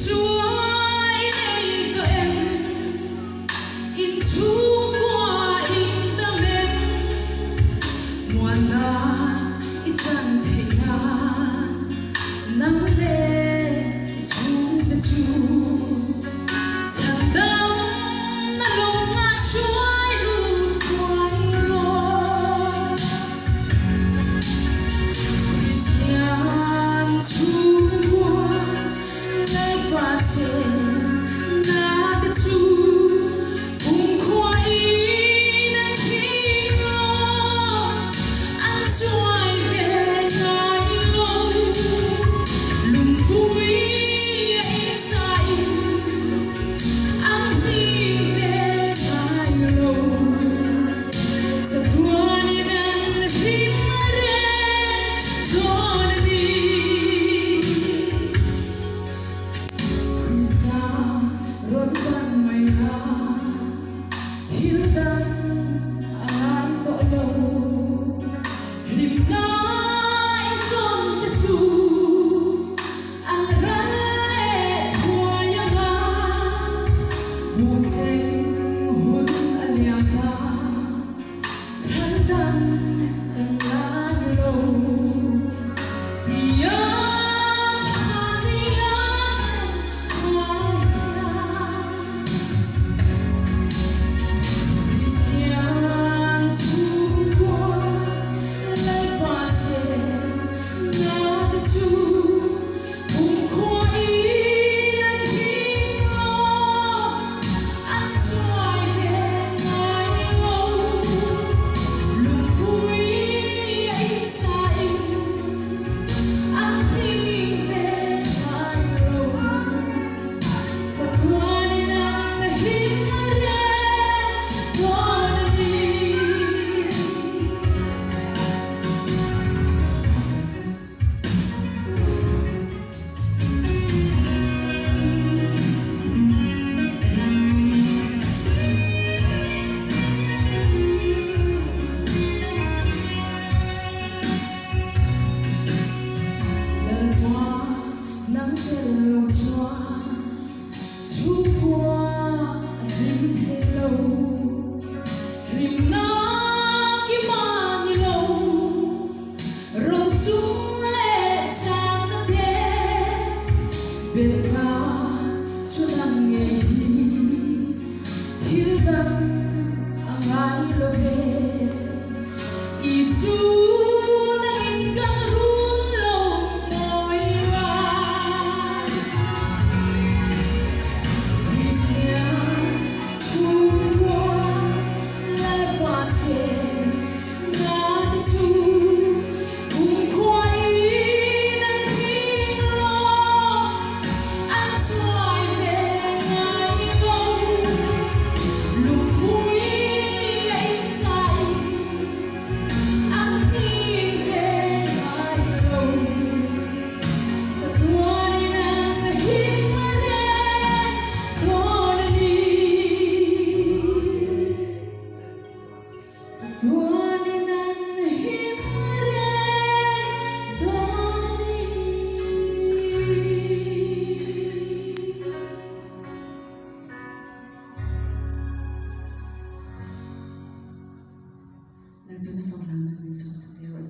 suối đây tụi em in chú qua in tâm em ngoan na ít chân thể ngàn nắng lên chú ta chú chẳng đau na lông ngã suối luôn thoải rồi nhàn chú qua lấy tỏa trên na ta chú cùng khoai nắng khi ngó ăn xoài về ngày lâu lùng vui ấy say ăn đi về ngày lâu sa tua ni nan himare con đi ra rốt văn mày ra thiếu tâm ai tội lâu lim nói trong ta chu ăn rắn lệ thua yang la mù sinh hôn ăn yang ta chân tâm đừng lá như lâu thì nhớ chẳng nhớ chẳng ngoài nhàn chú qua lấy tỏa trên na ta chú cùng khoai nắng khi ngó ăn xoài về ngày lâu lùng vui ấy say ăn đi về ngày lâu sa tua ni nan himare con đi lần hoa nắng thêm lâu xóa chú qua hình thế lâu lim nó cái mà như lâu rồng xuống lệ sang đất thế bên ta suốt năm ngày thiếu tâm ai lo về Isu nangin kang runlong mo'y wag Christian chungwa lagwa chen na di chu kung khoai nang hing lo ăn xoài về ngày lâu lùng vui ấy say ăn đi về ngày lâu sa tua ni nan himare con đi sa tua ni nan himare con đi Nagpunta lang namin sa Biro